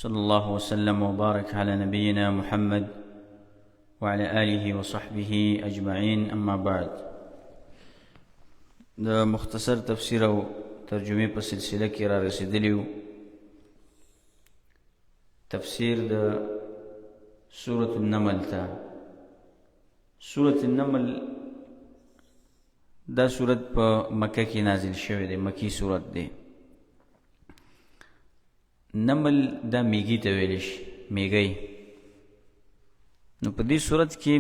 صلى الله وسلم وبارك على نبينا محمد وعلى آله وصحبه أجمعين. أما بعد، دا مختصر تفسیر او ترجمه په سلسله کې را رسیدلیو تفسیر د سورة النمل ته. سورة النمل دا سورت په مکه کې نازل شوی دی، مکی سورت دی. نمل دا میږي ته ویل شي، میږی. نو په دې سورت کې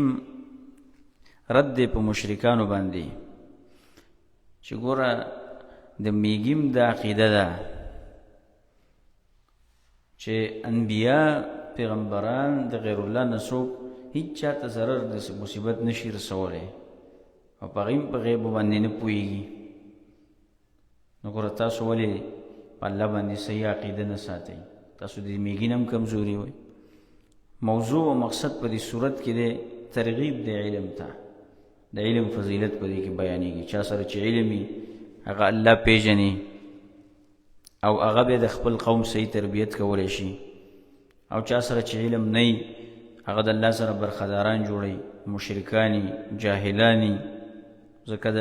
رد دی په مشرکانو باندې چې ګوره د میږیم دا عقیده ده چې انبیا پیغمبران د غیر الله نه څوک هیڅ چاته ضرر د مصیبت نشي رسولی او په هغوی په غیبو باندې نه پوهېږي. نو ګوره تاسو ولې په الله باندې صحیح عقیده نه ساتئ؟ تاسو د میږي نه هم کمزوري وئ. موضوع او مقصد په دې صورت کې دی ترغیب د علم ته، د علم فضیلت په دې کې بیانېږي. چا سره چې علم وي هغه الله پیژني او هغه به د خپل قوم صحیح تربیت کولی شي، او چا سره چې علم نه وي هغه د الله سره برخداران جوړوي، مشرکانی، جاهلانی. ځکه د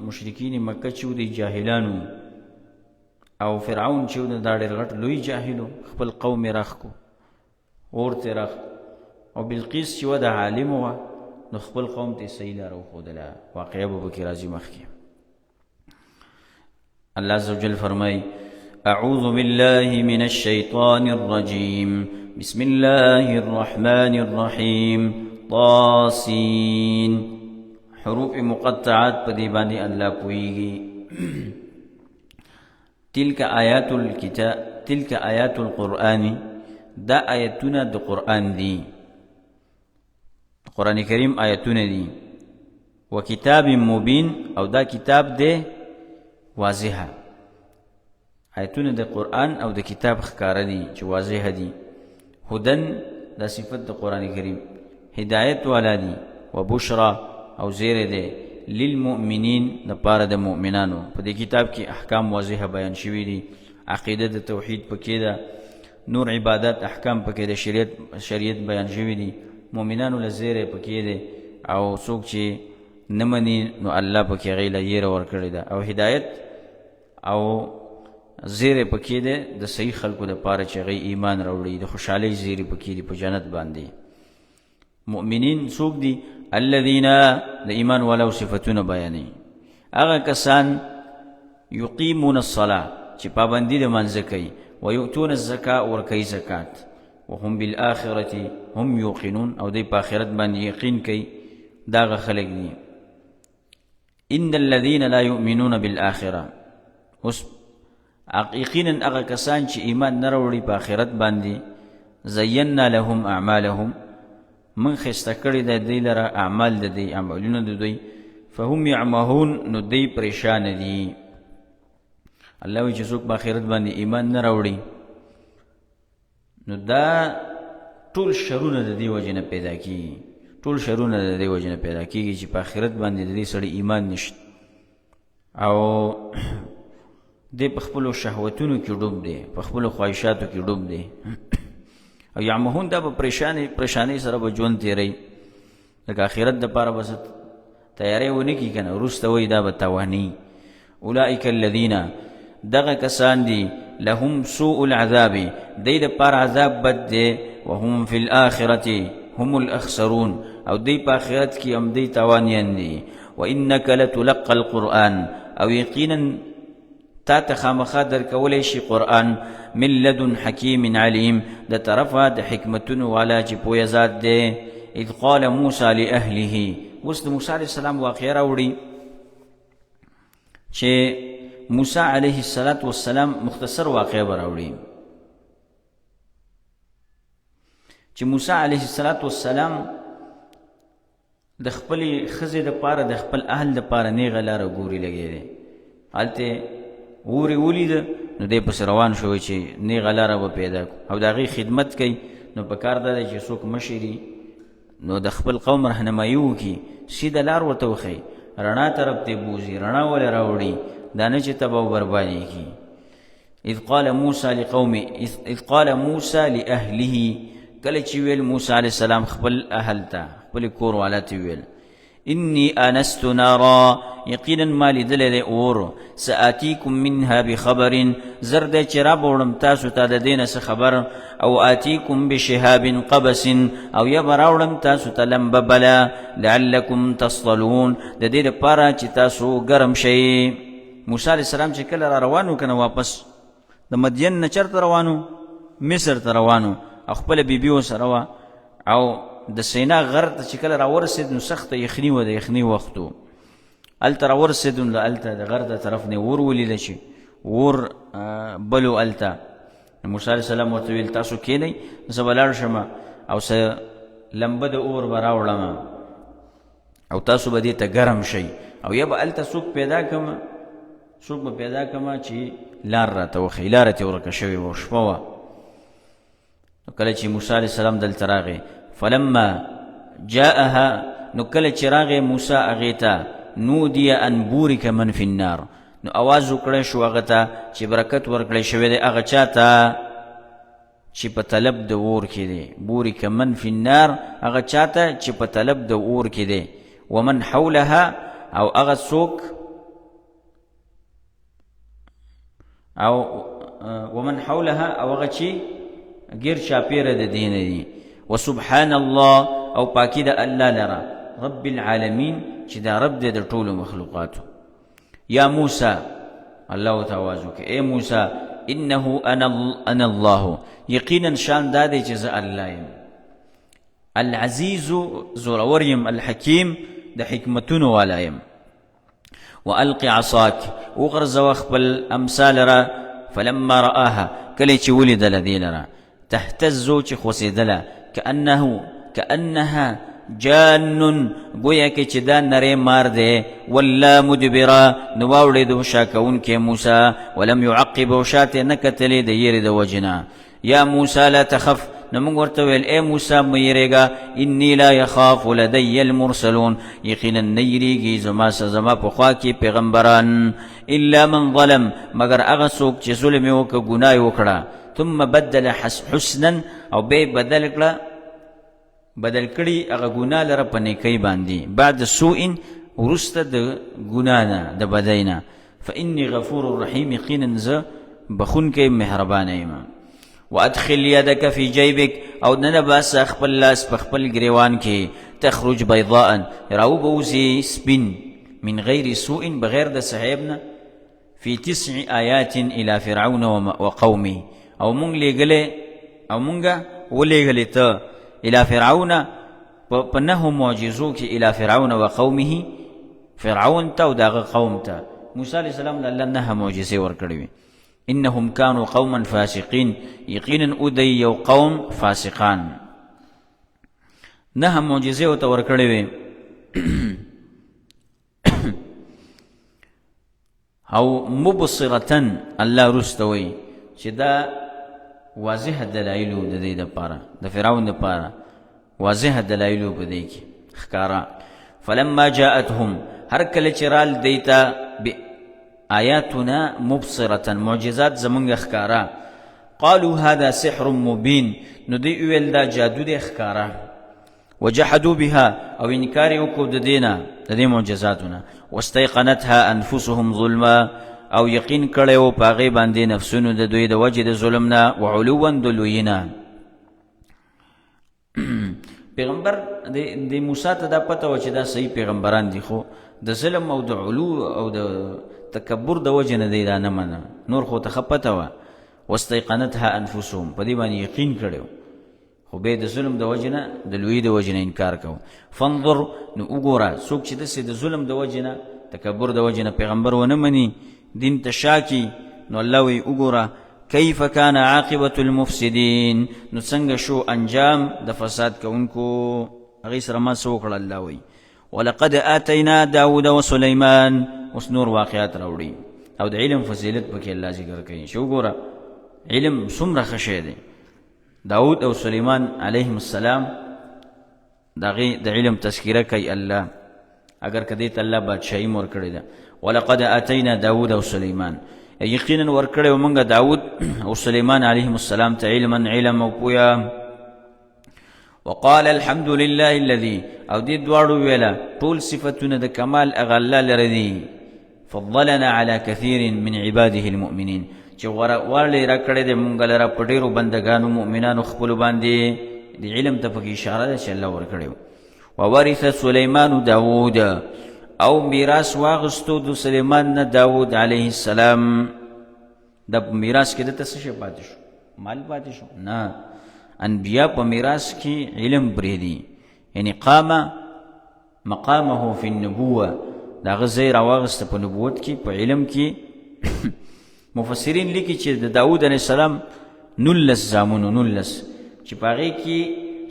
مشرکین مکه چې و دی جاهلانو، او فرعون چې و دا ډېر غټ لوی جاهلو، خپل قوم یې راخ کو، اور ته راخ. او بلقیس چې و د عالم وه نو خپل قوم ته صحیح لاره وښودله. واقعه به پکې راځي مخکې. الله عز وجل فرمایي: أعوذ بالله من الشيطان الرجيم، بسم الله الرحمن الرحيم. طاسين، حروف مقطعات په دې باندې الله پوهیږي. تلك آيات الكتاب، تلك آيات القرآن، دا آیتونه د قرآن دي، قرآن کریم آیتونه دي. وکتاب مبین، او دا کتاب دی واضحه. آیتونه د قرآن او د کتاب ښکاره دي چې واضحه دي. هدن، دا صفت د قرآن کریم، هدایت والا دي. وبشرا، او زیره دی للمؤمنین، د پاره د مؤمنانو. په دې کتاب کې احکام واضحه بیان شوي دي. عقیده د توحید پکې ده، نور عبادت احکام پکې د شریعت بیان شوي دي. مؤمنانو له زیره پکې دی، او څوک چې نه مني نو الله پکې هغوی له یېره ورکړې ده. او هدایت او زیره پکې دی د صحیح خلکو دپاره چې هغوی ایمان راوړي، د خوشحالۍ زیرې پکې دي په جنت باندې. مؤمنین څوک دي؟ الذین، د ایمان والاو صفتونه بیانوي. هغه کسان یقیمون الصلاة، چې پابندي د لمانځه کوي. ویؤتون الزکاة، ورکوي زکات. وهم بالآخرة هم یوقنون، او دی په آخرت باندې یقین کوي. دا هغه خلک دي. ان الذین لا یؤمنون بالآخرة، اوس یقینا هغه کسان چې ایمان نه راوړي په آخرت باندې، زینا لهم اعمالهم، من ښایسته کړي د دوی لره اعمال د دوی، عملونه د دوی. فهم یعمهون، نو دوی پریشانه دي. الله وایي چې څوک په آخرت باندې ایمان نه راوړي نو دا ټول شرونه د دې وجې نه پیدا کېږي. ټول شرونه د دې وجې نه پیدا کېږي چې په آخرت باندې د دې سړي ایمان نشته، او دی په خپلو شهوتونو کې ډوب دی، په خپلو خواهشاتو کې ډوب دی. او یعمهون، دا په پریشانۍ سره به ژوند تېروي. لکه آخرت دپاره بس تیاری ونه کړي که نه، وروسته وایي دا به تواني. اولئک الذین، دغه کسان دي، لهم سوء العذاب، دی دپاره عذاب بد دی. وهم فی الآخرة هم الاخسرون، او دی په آخرت کې هم دی تاوانیان دي. وانک لتلقى القرآن، او یقینا تا ته خامخا درکولی شي قرآن، من لدن حکیم علیم، د طرفه د حکمتونو والا چې پویه ذات دی. اذ قال موسی لأهله، اوس د موسی علیه السلام واقعه راوړي چې موسی علیه السلام مختصر واقعه به راوړي چې موسی علیه السلام د خپلې ښځې دپاره، د خپل اهل دپاره نیغه لاره ګوري لګی دی. هلته اورې ولیده نو دی پسې روان شوی چې نیغه لاره به پیدا کړو، او د هغې خدمت کوي. نو په کار دا دی چې څوک مشري نو د خپل قوم رهنمایي وکړي، سیده لار ورته وښیي، رڼا طرف ته بوځي، رڼا ولې راوړي، دا نه چې تباه و بربادي کړي. اذ قال موسى لأهله کله چې ویل موسی علیه السلام خپل اهل ته خپل کور والا ته ویل انی آنست نارا یقینا ما لیدلی دی اور سآتیکم منها بخبر زر دی چې رابوړم تاسو ته د دې نه څه خبر او آتیکم بشهاب قبس او یا به راوړم تاسو ته لمبه بله لعلکم تصطلون د دې دپاره چې تاسو ګرم شئ. موسی علیه السلام چې کله را روان و که نه واپس د مدین نه چېرته روانو؟ مصر ته روانو او خپله بیبي ورسره وه او د سینا غر ته چې کله راورسېد نو سخته یخني وه، د یخني وخت و. هلته راورسېدو نو هلته د غر د طرف نه اور ولیده چې اور بلو هلته. موسی علیه السلام ورته ویل تاسو کښېنئ زه به لاړ شم او څه لمبه د اور به راوړم او تاسو به دې ته ګرم شئ او یا به هلته څوک پیدا کړم چې لار راته وښیي. لاره ترې ورکه شوې وه، شپه وه. کله چې موسی علیه السلام دلته راغی فلما جاءها نو کله چې راغی موسی هغې ته نودي ان بورک من فی النار نو اواز وکړی شو هغه ته چې برکت ورکړی شوی دی هغه چا ته چې په طلب د اور کې دی. بورک من فی النار هغه چا ته چې په طلب د اور کې دی. ومن حولها او هغه څوک او ومن حولها او هغه چې غیر چاپیره د دین دی. وسبحان الله او پاکی د الله لره رب العالمین چې دا رب دی د ټولو مخلوقاتو. یا موسی الله ته آواز وکړي اے موسی انه انا الله یقینا شان دا دی چې زه الله یم العزیز زورور یم الحکیم د حکمتونو والا یم. والق عصاک وغرزه خپل امثال را فلما رآها کله چې ولیدله دې لره تهتزو چې خوځېدله كأنها جان گویا کې چې دا نری مار دی. ولا مدبرا نو واوړېدو شا کوونکی موسی ولم يعقب شاتې نه کتلې د یېرې د وجنه. یا موسی لا تخف نو موږ ورته ویل ای موسی مه یېرېږه انی لا یخاف لدی المرسلون یقینا نه یېرېږي زما په خوا کې پیغمبران الا من ظلم مگر هغه څوک چې ظلم یې وکړه ګناه یې وکړه ثم بدل حسنا او بیا بدل کړي هغه ګناه لره په نیکۍ باندې بعد سوء وروسته د ګناه نه د بدۍ نه فانی غفور رحیم یقینا زه بخونکی مهربانه یم. وادخل یدک فی جیبک او ننباسه خپل لاس په خپل ګریوان کې تخرج بیضاء راوبوزي سپین من غیر سوء بغیر د صحیب نه فی 9 آیات الى فرعون وقومه او مونږ ولېږلې ته الى فرعون په 9 معجزو کې الى فرعون وقومه فرعون ته او دغه قوم ته موسی علیه السلام د الله 9 معجزې ورکړې وي. انهم كانوا قوما فاسقين یقینا ادی یو قوم فاسقان 9 معجزې ورته ورکړې وي او مبصرة الله رستوي چې دا واضح دلایل د دې لپاره د فرعون لپاره واضح دلایل په دې کې ښکارا. فلما جاءتهم هر کله چې رال دیتا آیاتنا مبصرة معجزات زمونږ ښکارا قالوا هذا سحر مبین نو دی ویل دا جادو دی ښکارا. وجحدوا بها او انکار وکړو د دې معجزاتونه. واستيقنتها انفسهم ظلما او یقین کړی و په هغې باندې نفسونو د دوی د وجې د ظلم نه وعلوا د لویي نه. پیغمبر د موسی ته دا پته وه چې دا صحیح پیغمبران دي خو د ظلم او د علو او د تکبر د وجې نه دی دا نه منه نور خو ته ښه پته وه. واستيقنتها انفسهم په دې باندې یقین کړی خو بیا د ظلم د وجې نه د لویي د وجې نه انکار کوو. فانظر نو وګوره څوک چې داسې د ظلم د وجې نه تکبر د وجې نه پیغمبر ونه مني دین ته شاکی نو الله وی وګوره کیف کان عاقبة المفسدین نو څنګه شو انجام د فساد کوونکو هغې سره ما څه وکړه الله وی. ولقد آتینا داود وسلیمان اوس نور واقعات راوړي او د علم فضیلت پکې الله ذکر کوي چې وګوره علم څومره ښه شی دی. داود او سلیمان علیهم السلام د هغې د علم تذکیره کوي الله اگر که دې ته الله بادشاهي ورکړې ده. ولقد آتینا داود او سلیمان یقینا ورکړی موږ داود او سلیمان علیهم السلام ته علم او پویا. وقال الحمد لله الذي او دې دواړو ویله ټول صفتونه د کمال هغه الله لره دي. فضلنا على كثير من عباده المؤمنين چې ورلی را کړی دی مونږ لره په ډېرو بندګانو مؤمنانو خپلو باندې. د علم ته پکې اشاره ده چې الله ورکړی. وورث سلیمان داود او میراث واغستو د سلیمان نه داود علیه السلام. د میراث کې دته څه شی پاتې شو؟ مال پاتې شو؟ نه، انبیا په میراث کې علم پرېږدي. یعنی قام مقامه فی النبوه، د هغه ځای راواغسته په نبوت کې، په علم کې. مفسرین لیکي چې د داود علیه السلام 19 زامنو، 19 چې په هغې کې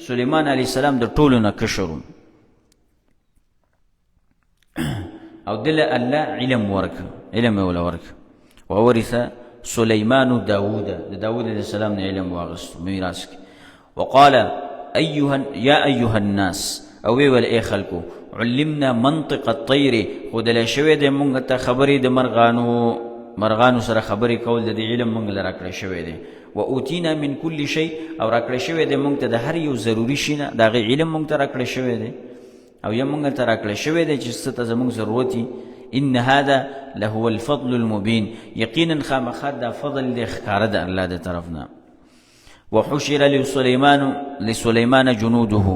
سلیمان علیه السلام د ټولو نه کشر او دله الله علم ورکړ، علم یې وله ورکړ. وورث سلیمان داود، د داود علیه السلام نه علم واغست میراث کې. وقال یا ایها الناس، او وی ول ای خلکو، علمنا منطق الطیر، ښودلی شوی دی مونږ ته خبرې د مرغانو سره خبرې کول د دې علم مونږ له راکړی شوی دی. و اوتینا من کل شی، او راکړی شوی دی مونږ ته د هر یو ضروري شي نه، د هغې علم مونږ ته راکړی شوی دی، او یا مونږ ته راکړی شوی دی چې څه ته زمونږ ضرورت وي. ان هذا لهو الفضل المبین، یقینا خامخا دا فضل دی ښکاره د الله د طرف نه. وحشر لسلیمان جنوده،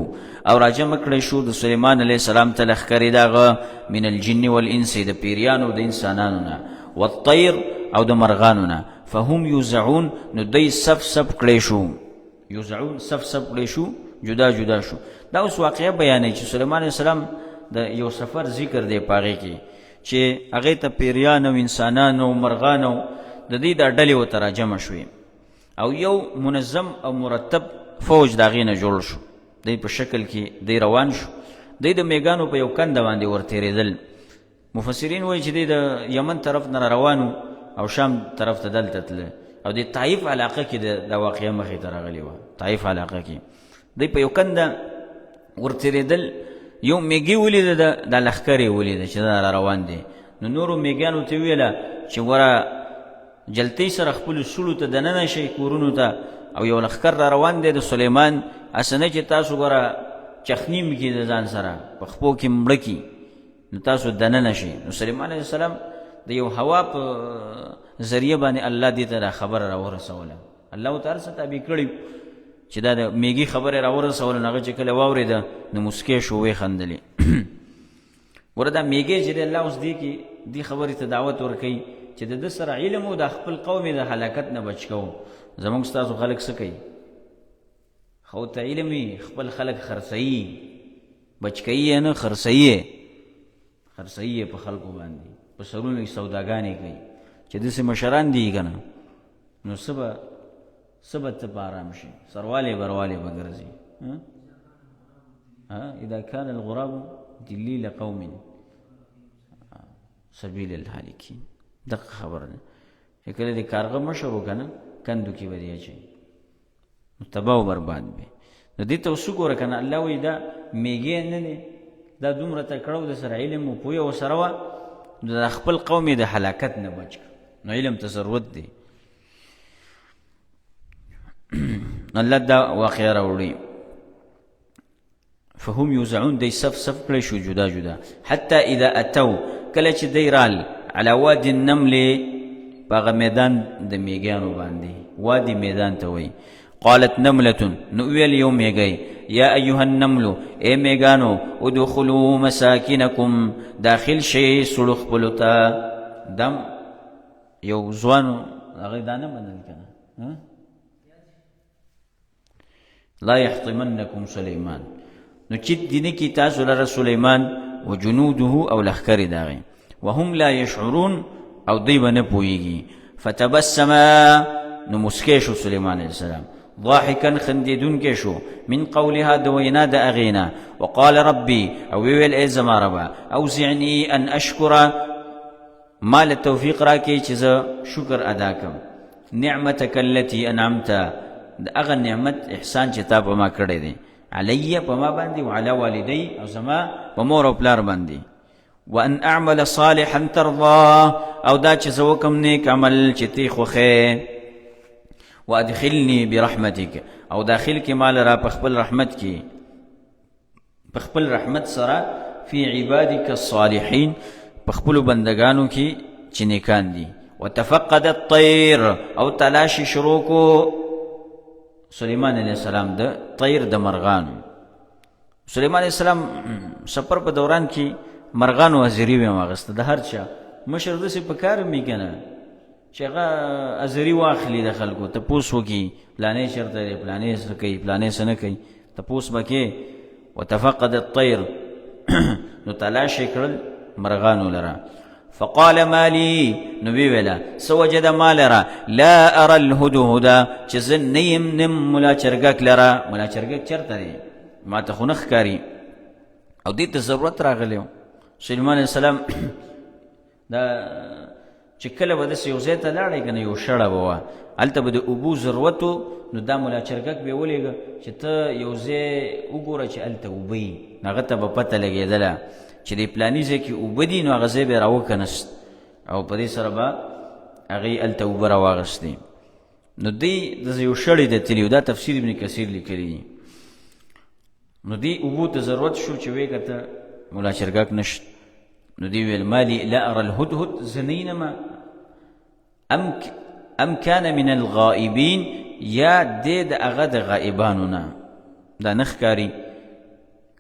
او راجمع کړی شو د سلیمان علیه السلام ته لښکرې د هغه من الجن والانس، د پیریانو د انسانانو نه، والطیر او د مرغانو نه. فهم یوزعون، نو دی صف کړی شو، یوزعون صف کړی شو، جدا جدا شو. دا اوس واقعه بیانوي چې سلیمان علیه السلام د یو سفر ذکر دی په هغې کې چې هغې ته پیریان او انسانان او مرغان او د دې دا ډلې ورته راجمع شوې، او یو منظم او مرتب فوج د هغې نه جوړ شو. دی په شکل کې دی روان شو، دی د میږانو په یو کنده باندې ورتېرېدل. مفسرین وایي چې دی د یمن طرف نه روانو او شام طرف ته دلته تله، او د طایف علاقه کې دا واقعه مخې ته راغلې وه. طایف علاقه کې دی په یو کنده ورتېرېدل، یو میږي ولیده، دا لښکر یې ولیده چې دا را روان دی. نو نورو میږیانو ته ویله چې وره جلتۍ سره خپلو سوړو ته دننه شئ کورونو ته، او یو لښکر را روان دی د سلیمان، اسنه چې تاسو ګوره چخنیم کې د ځان سره په خپو کې مړه کي، نو تاسو دننه شئ. نو سلیمان علیه السلام د یو هوا په ذریعه باندې الله دې ته دا خبره راورسوله. الله ورته هر څه تابع کړي چې دا د میږي خبره راورسوله. نو هغه چې کله واورېده نو مسکۍ شو، ویې خندلې. ګوره دا میږی چې دی الله اوس دې خبرې ته دعوت ورکوي چې د ده سره علم او د خپل قوم د هلاکت نه بچ کوو. زموږ ستاسو خلک څه کوي؟ خو ته علم وي، خپل خلک خرڅوي، بچ کوي یې نه، خرڅوي یې په خلکو باندې، په سرونو یې سوداګانې کوي. چې داسې مشران دي که نه، نو څه به ته په ارام شي، سروالې بروالی به ګرځي. اذا كان الغراب دلیل قوم سبیل الهالکین، دقه خبره ده چې کله د کارغه مشر وکنه کندو کې به دی اچوي، نو تباه و برباد به. نو دې ته اوس وګوره که نه، الله وایي دا میږی نه دی، دا دومره تکړه و د سره علم و پویه ورسره وه، نو د خپل قوم یې د هلاکت نه بچ کړ. نو علم ته ضرورت دی. الله دا واقعه راوړي. فهم یوزعون، دی صف کړی شو جدا جدا. حتی اذا اتو، کله چې دی رال على وادي النمل، په هغه میدان د میږیانو باندې، وادي میدان ته وایي. قالت نملة، نو ویل یو میږی، یا ایها النمل، ای میږانو، ادخلوا مساکنکم، داخل شئ سړو خپلو ته. دم یو ځوانو هغه دا نه منل که نه، لا یحطمنکم سلیمان، نو چیت دی نه کي تاسو لره سلیمان و جنوده او لښکرې د هغې، وهم لا یشعرون، او دوی به نه پوهېږي. فتبسم، نو مسکی شو سلیمان علیه السلام، ضاحکا خندېدونکی شو، من قولها د وینا د هغې نه. وقال ربي، او ویل ای زما ربه، اوزعنی ان اشکره، ما له توفیق راکړي چې زه شکر ادا کړم. نعمتک التي انعمت، د هغه نعمت احسان چې تا په ما کړی دی، علیه په ما باندې، وعلى والدی، او زما په مور او پلار باندې. وان اعمل صالحا ترضاه او دا چې زه وکم نیک عمل چې تی خوښې وادخلني برحمتك او داخل کې مال را په خپل رحمت کې په خپل رحمت سره فی عبادك الصالحین په خپل بندگانو کې چې نیکان دي وتفقد الطير او تلاشي شروع کو سليمان علیہ السلام د طیر د مرغانو سليمان علیہ السلام سفر په دوران کې مرغانو ازری و ماغسته د هر چا مشر دسې په کار می کنه چې هغه ازری واخلي د خلکو ته پوس وکي پلانې چرته دی پلانې څه کوي پلانې څه نه کوي ته پوس بکې وتفقد الطير نو تلاشي کړل مرغانو لرا فقال مالي نبي ولا سوجد مالرا لا ارى الهدهد چې زنیم نم ملا چرګک لرا ملا چرګک چرته دی ما ته خنخ کاری او دې ته ضرورت راغلیو سليمان عليه السلام دا چې کله به داسې یو ځای ته لاړی که نه یو شړه به وه هلته به د اوبو ضرورت نو دا ملا چرګک به یې ولېږه چې ته یو ځای وګوره چې هلته اوبه وي هغه ته به پته لګېدله چې د پلاني ځای کې اوبه دي نو هغه ځای به یې راوکنست او په دې سره به هغې هلته اوبه راواغستې نو دی داسې یو شړې ته تلي دا تفسیر ابن کثیر لیکلی دي نو دی اوبو ته ضرورت شو چې ویې کته ملا چرګک نشت نو دی ویل مالي لا ارى الهدهد زنینما ام كان من الغائبین یا دې د هغه د غائبانو نه دا نخکاری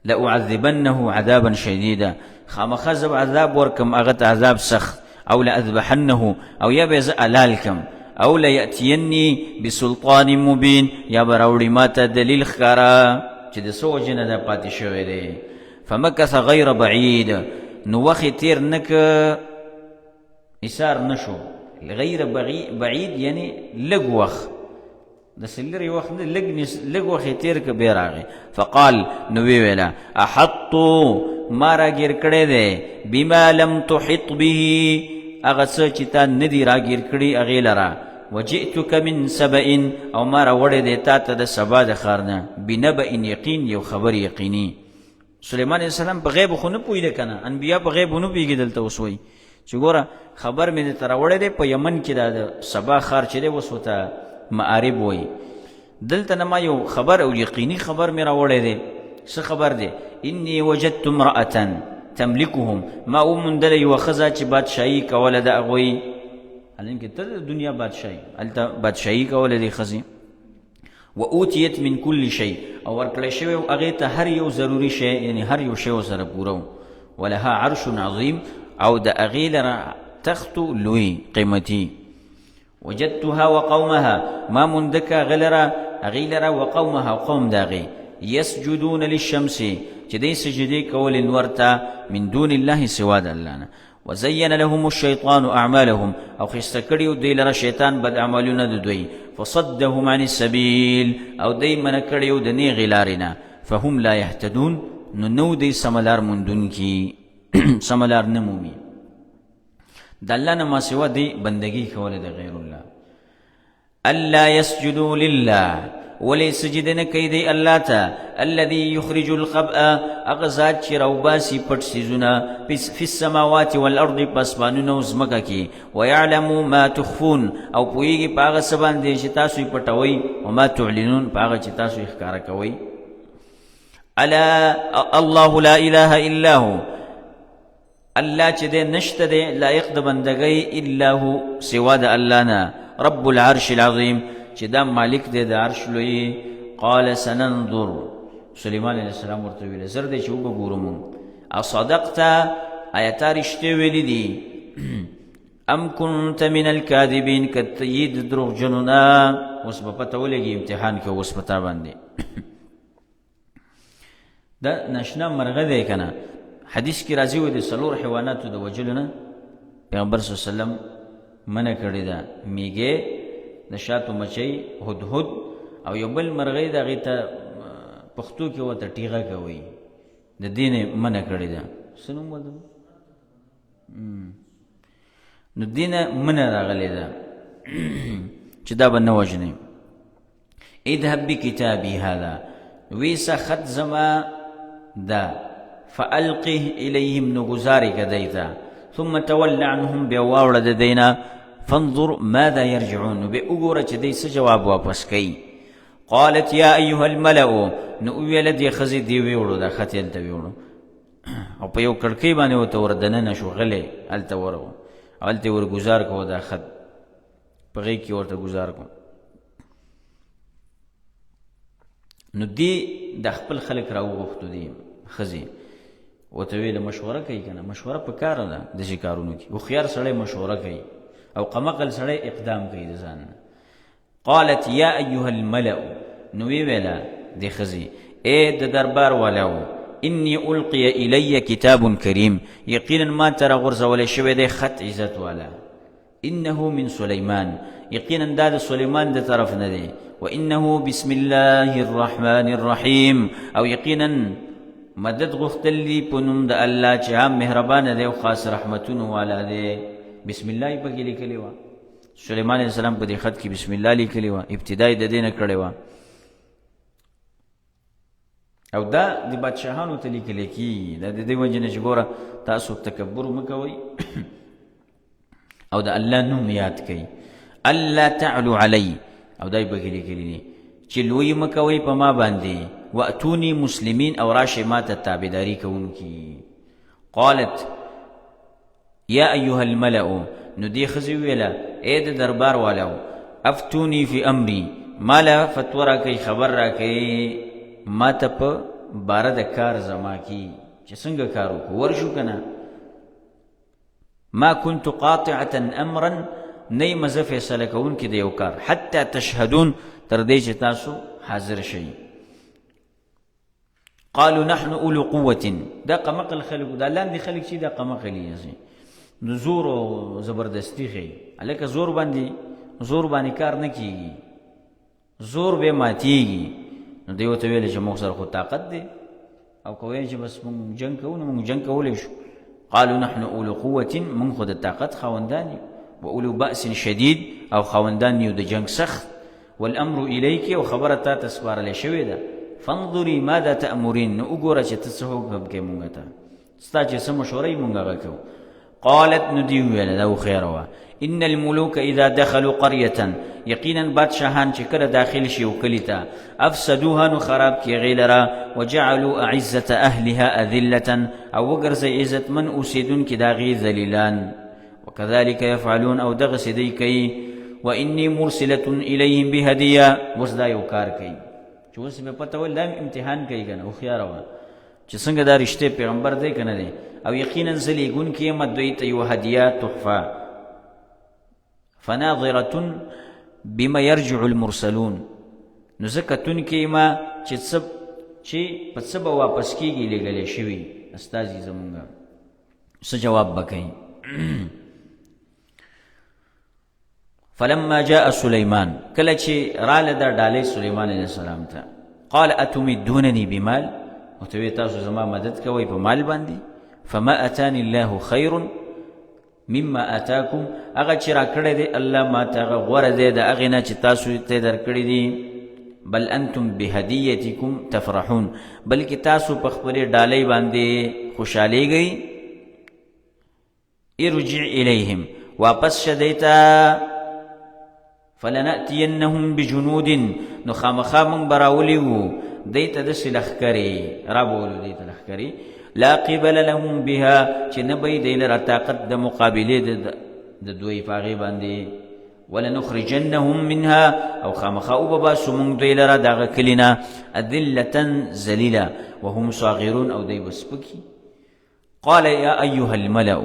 لأعذبنه عذابا شديدا خامخا زه به عذاب ورکم هغه ته عذاب سخت او لأذبحنه او یا به زه الالکم او ليأتيني بسلطان مبين یا به راوړي ما ته دلیل ښکاره چې د څه وجې نه دا پاتې شوی دی فمکث غیر بعید نو وخت تیر نک ایثار نشو غیر بعید یعنی لږ وخت د سلری وخت نه لږ وخت تیر که بیا راغی فقال نو ویلا احطوا ما راګیر کړی دی بما لم تحط به هغه څه چې تا نه دي راګیر کړي هغې لره وجئتك من سبأ او ما راوړی دی تا ته د سبا د ښار نه بنبأ یقین یو خبر یقیني سلیمان علیہ السلام په غیب خو نه پوهېده که نه انبیا په غیب نه پوهېږي دلته اوس وایي چې ګوره خبر مې درته راوړی دی په یمن کې دا د سبا ښار چې دی اوس ورته معارب وایي دلته نه ما یو خبر او یقیني خبر مې راوړی دی څه خبر دی انی وجدت امرأة تملکهم ما وموندله یوه ښځه چې بادشاهي کوله د هغوی حالانکې ته د دنیا بادشاهي هلته بادشاهي کوله دې ښځې واوتیت من کل شی او ورکړی شوی هغې ته هر یو ضروري شی یعنی هر یو شی ورسره پوره ولها عرش عظیم او د هغې لره تخت لوی قیمتي وجدتها وقومها ما مندک غلرا غیلرا وقومها وقوم داغي يسجدون للشمس جدي سجدي كول الورتا من دون الله سوى الله وزين لهم الشيطان اعمالهم او خستكريو ديلرا شيطان بد اعمالنا دوي فصدهم عن السبيل او دايما كريو دني غلارنا فهم لا يهتدون نو دي سملار من دونكي سملار نمومي دلنا ما سوى دي بندگی کوله د غیر الله الا يسجدوا لله ولي سجدن كيدي الله تا الذي يخرج الخبأ اغزاد شروباسي پټ سيزونه في السماوات والارض پسمانونو زمکه کی ويعلم ما تخفون او پويږي پاغه سبان دي چې تاسو پټوي او ما تعلنون پاغه چې تاسو ښکارا کوي الا الله لا اله الا هو الله چې دې نشته دې لایق د بندګۍ الا هو سوا د الله نه رب العرش العظیم چې دا مالک دې د عرش لوی قال سننظر سليمان علیہ السلام ورته ویل زر دې چې وګورم اصدقت آیات رښتې ویلې دي ام كنت من الكاذبين کتید دروغ جنونا اوس په پته ولګي امتحان کې اوس پتا باندې دا نشنا مرغه دی کنه حدیث کی راځي و د سلور حیواناتو د وجلونه پیغمبر صلی الله علیه وسلم منع کړی دا میګه د شاتو مچي هدهد او یو بل مرغۍ د هغې ته پښتو کې ورته ټیغه کوي د دې نه منع کړی ده څه نوم ورته نو دې نه منع راغلی ده چې دا به نه وژنې اذهب بکتابي هذا ویسا خط زما دا فالقه الیهم نگزاری کدیتا ثم تول عنهم بیواوړه د دینا فانظر ماذا يرجعون به وګوره چې دی څه جواب واپس کوي. قالت یا ایها الملأ نو ویل دی خزی دی ویوړو دا خطیل ته ویوړو او په یو کړکۍ باندې وته وردننه شو غلې هلته ورو هلته ور گزار کو دا خط په غي کې ورته گزار کو. نو دی د خپل خلک راوغوښتو دی خزی وته ویل مشوره کوي کنه مشوره په کار ده د شي کارونو کې خو سړی مشوره کوي او قمقل سړی اقدام کوي د ځان. قالت یا ایها الملأ نو ویلا دی خزی اے د دربار والو انی القی الی کتاب کریم یقینا ما ترى غرزول شوی دی خط عزت والا انه من سلیمان یقینا دا د سلیمان د طرف نه دی وانه بسم الله الرحمن الرحیم او یقینا مدد غختلی په نوم د الله چې هم مهربان دی او خاص رحمتونه والا دی. بسم الله په کې لیکلی و سلیمان علیہ السلام په دې خط کې بسم الله لیکلی و ابتدای د دینه کړی و او دا د بادشاهانو ته لیکل کی دا د دې وجه نه چې ګوره تاسو تکبر مکوئ او د الله نوم یاد کړئ الله تعلو علی او دای په کې لیکلی دي چې لوی مکوئ په ما باندې واتونی مسلمین او راشه ما ته تابعداري کوونکی. قالت یا ایها الملأ نو دی خزی ویلا اے د دربار والو افتونی فی امری مالا فتورا کئی خبر را کئی ما ته په باره د کار زما کی چې څنګه کار وکړو ورشو کنه. ما كنت قاطعة امرا نه مزه فیصله کوونکی د یو کار حتی تشهدون تر دې چې تاسو حاضر شئ. قالوا نحن اولو قوة دا قمقل خلق دا لاندې خلق چې دا قمقلی یې نو زور او زبردستی خي الکه زور باندې کار نه کیږي زور به ماتیږي. نو دیو ته ویل چې موږ سره خو طاقت دی او کوی چې بس موږ جنگ کوو نو موږ جنگ کولای شو. قالوا نحن اولو قوة من خود طاقت خوندان و اولو بأس شدید او خوندان یو د جنگ سخت والامر الیک او خبره تا تسپارل شوې ده فانظری ماذا تأمرین نو وګوره چې ته څه حکم کوې مونږ ته ستا چې څه مشورې مونږ هغه کوو. قالت ندی ویل دا خیر وا ان الملوک اذا دخلوا قريه یقینا بادشاهان چې کله داخل شي وکلی ته افسدوها نو خراب کی غیلرا وجعلوا اعزه اهلها اذله او وګرځي عزت من اوسیدون کی داغي ذلیلان وكذلك يفعلون او دغس دی کوي. واني مرسله اليهم بهديه وسدا یو کار کوي چې اوس په پته ول دا امتحان کوي کنه او خيار وا چې څنګه دا رښتې پیغمبر دی کنه دی او یقینا زلیګون کې مدوی ته یو هدیه تحفه فناظره بما يرجع المرسلون نو زکتون کې ما چې په سبا واپس کیږي لګلې شوی استاد زمونږه څه جواب بکای. فلما جاء سليمان کله چې راله در ډالې سليمان عليه السلام ته قال اتمدونني بمال او ته تاسو زما مدد کوي په مال باندې فما اتاني الله خير مما اتاكم اغه چې را کړی دی الله ما ته غوړه دی د اغه نه چې تاسو ته درکړی دی بل انتم بهدیتکم تفرحون بلکې تاسو په خپل ډالۍ باندې خوشاليږئ. ارجع الیهم واپس شدیتا فلنأتینهم بجنود نو خامخا من براولیو دیتا دس لخکری رابولو دیتا لخکری لا قبل لهم بها چې نبی دیل را طاقت د مقابله د دوی پاغي باندې ولنخرجنهم منها او خامخا او بابا سمون دیل را دغه کلینا اذله ذلیلا وهم صاغرون او دی بسپکی. قال یا ایها الملأ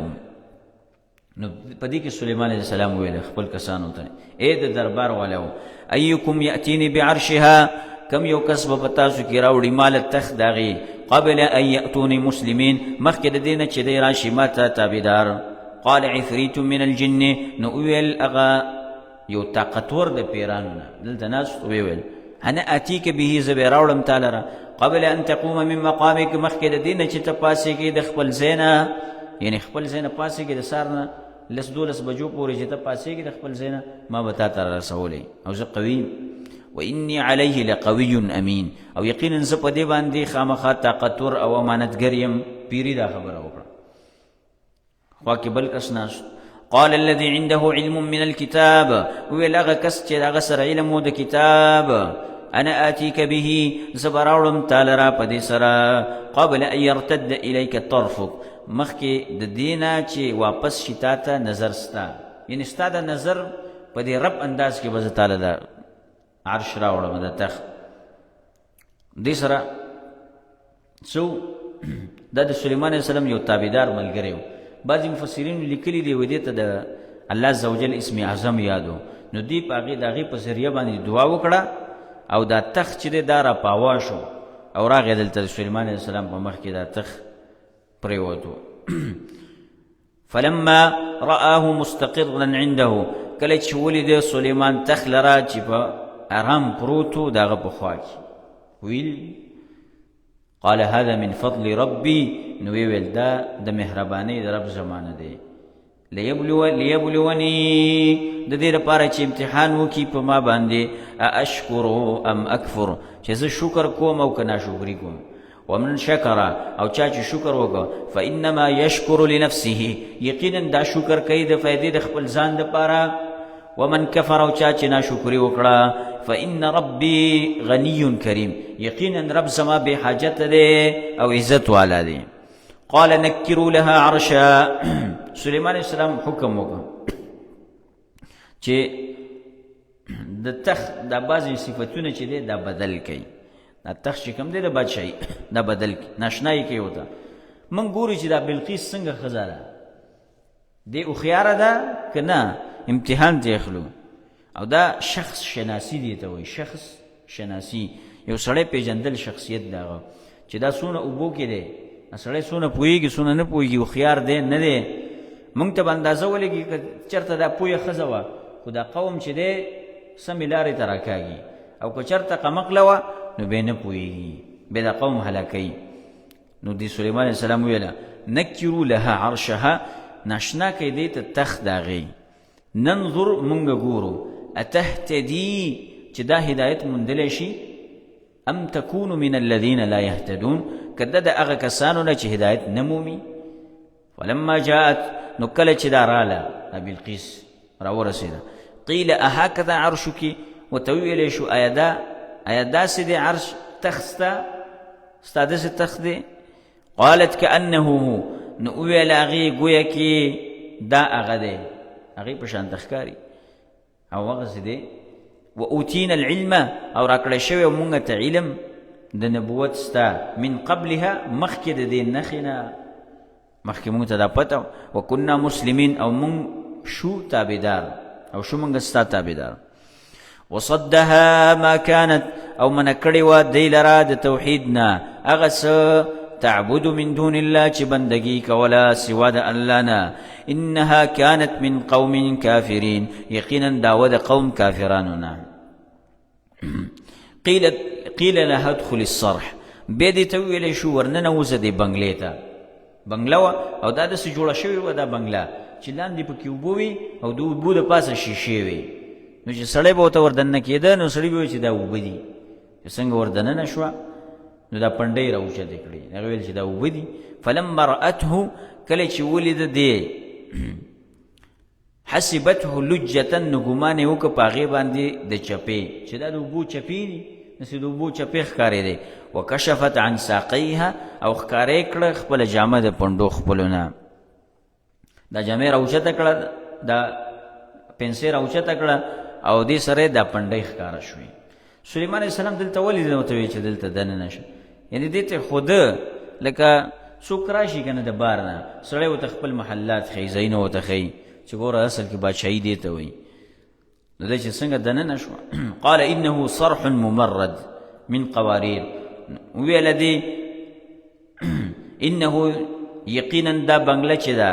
نو پدې کې سليمان عليه السلام ویل خپل کسانو ته اے د دربار والو ايكم ياتيني بعرشها کم یو کس به تاسو کې راوړي مال تخ داغي قبل ان ياتوني مسلمين مخکې د دینه چې دی راشي ماته تابعدار. قال عفريت من الجن نو ویل اغا یو طاقتور د پیرانو دلته ناس ویل انا اتيك به زبيراولم تعالی قبل ان تقوم من مقامك مخکې د دینه چې ته پاسې کې د خپل زینا یعنی خپل زینا پاسې کې د سارنه لس دولس بجو پورې چې ته پاسې کې د خپل زینا ما بتا تر رسولې او زه قوي واني عليه لقوي امين او یقینا زه په دې باندې خامخا طاقتور او امانتګر یم پیری دا خبره وکړه. خوا کې بل کس ناست. قال الذي عنده علم من الكتاب، ویل هغه کس چې هغه سره علم و د کتاب، انا آتيك به، زه به راوړم تاله را په دې سره، قبل ان يرتد اليك طرفك، مخکې د دې نه چې واپس شي تا ته نظر ستا، یعنې ستا د نظر په دې رب انداز کې به زه تاله د عرش راوړم د تخت. دې سره څو دا د سلیمان علیه السلام یو تابعدار ملګری و. بعضې مفسرینو لیکلي دی دې ته د الله عز وجل اسم اعظم یادو، نو دوی په هغې د هغې په ذریعه باندې دعا وکړه او دا تخت چې دی دا راپاوا شو او راغی دلته د سلیمان علیه السلام په مخ کې دا تخت پرېوتو. فلما رآه مستقرا عنده، کله چې ولید سلیمان تخت لره چې په ارام پروت و د هغه په خوا کې، ویل قال هذا من فضل ربي، نو ویل دا د مهربانۍ د رب زمانه دی. لیبلونی، د دې لپاره چې امتحان وکړي په ما باندې، اشکرو ام اکفر، چې زه شکر کوم او که ناشکري کوم. ومن شکر، او چا چې شکر وکړه، فانما یشکر لنفسه، یقینا دا شکر کوي د فایدې د خپل ځان دپاره. ومن کفر، او چا چې ناشکري وکړه، فإن ربي غني کریم، یقینا رب زما بے حاجت دی او عزت والا دی. قال نکروا لها عرشا، سلیمان علیہ السلام حکم وکړ چې د تخت دا بعضې صفتونه چې دی دا بدل کوي. دا تخت چې کوم دی د بادشاهي دا بدل کوي، ناشنایي کوي ورته. موږ ګورو چې دا بلقیس څنګه ښځه ده، دې هوښیاره ده که نه، امتحان ته اخلو. او دا شخص شناسی دی ته وایي، شخص شناسی، یو سړی پیژندل شخصیت د هغه چې دا څونه اوبو کې دی، سړی څونه پوهېږي څونه نه پوهېږي، هوښیار دی نه دی. موږ ته به اندازه ولګي که چېرته دا پوهه ښځه وه، خو دا قوم چې دی سمې لارې ته راکاږي، او که چېرته قمقله وه نو بیا نه پوهېږي، بیا دا قوم هلاکوي. نو دی سلیمان علیه السلام ویله نکرو لها عرشها، ناشنا کوي دی ته تخت د هغې. ننظر، مونږ ګورو، اتهتدي، چې دا هدایت موندلی شي، ام تکونو من الذین لا یهتدون، که ده د هغه کسانو نه چې هدایت نه مومي. فلما جاءت، نو کله چې دا راله دا بلقیس راورسېده، قیل اهکذا عرشکی، ورته وویلی شو آیا داسې دی عرش تخت ستا داسې تخت دی؟ قالت کأنه هو، نو وویل هغې ګویا کې دا هغه دی، هغې په شان ښکاري او هغسې دی. و اوتینا العلم، او راکړی شوی مونږ ته علم د نبوت ستا، من قبلها، مخکې د دې نښې نه، مخکې مونږ ته دا پته. وکنا مسلمین، او مونږ شو تابعدار، او شو مونږ ستا تابعدار. وصدها ما كانت، او منع کړې وه دی لره د توحید نه هغه څه تعبد من دون الله چې بندگی کوله سوا د الله نه. انها كانت من قوم کافرین، یقینا داوه د قوم کافرانو نه. قیل لها ادخل الصرح، بیا دې ته وویلی شو ورننوځه دې بنګلې ته. بنګله وه او دا داسې جوړه شوې وه دا بنګله چې لاندې پکې اوبه وي او د اوبو د پاسه شیشې وي، نو چې سړی به ورته وردننه کېده نو سړي به وایي چې دا اوبه دي. چې څنګه وردننه شوه نو دا پنډۍ راوچتې کړې، هغه ویل چې دا اوبه دي. فلما رأته، کله چې ولیده دې، حسبته لجة، نو ګمان یې وکړه په هغې باندې د چپې، چې دا د اوبو چپې دي، داسې د اوبو چپې ښکارېدی. وکشفت عن ساقیها، او ښکاره یې کړه خپله جامه د پنډو خپلو نه. دا جامې راوچته کړه، دا پنسې راوچته کړه، او دې سره دا پنډۍ ښکاره شوې. سلیمان علیه السلام دلته ولې ورته وایي چې دلته دننه شه، یعنې دې ته خوده لکه څوک راشي که نه د بار نه، سړی ورته خپل محلات ښیي، ځایونه ورته ښیي چې ګوره اصل کې بادشاهي دې ته وایي. نو دی چې څنګه دننه شوه. قال انه صرح ممرد من قواریر، ویله دې انه یقینا دا بنګله چې ده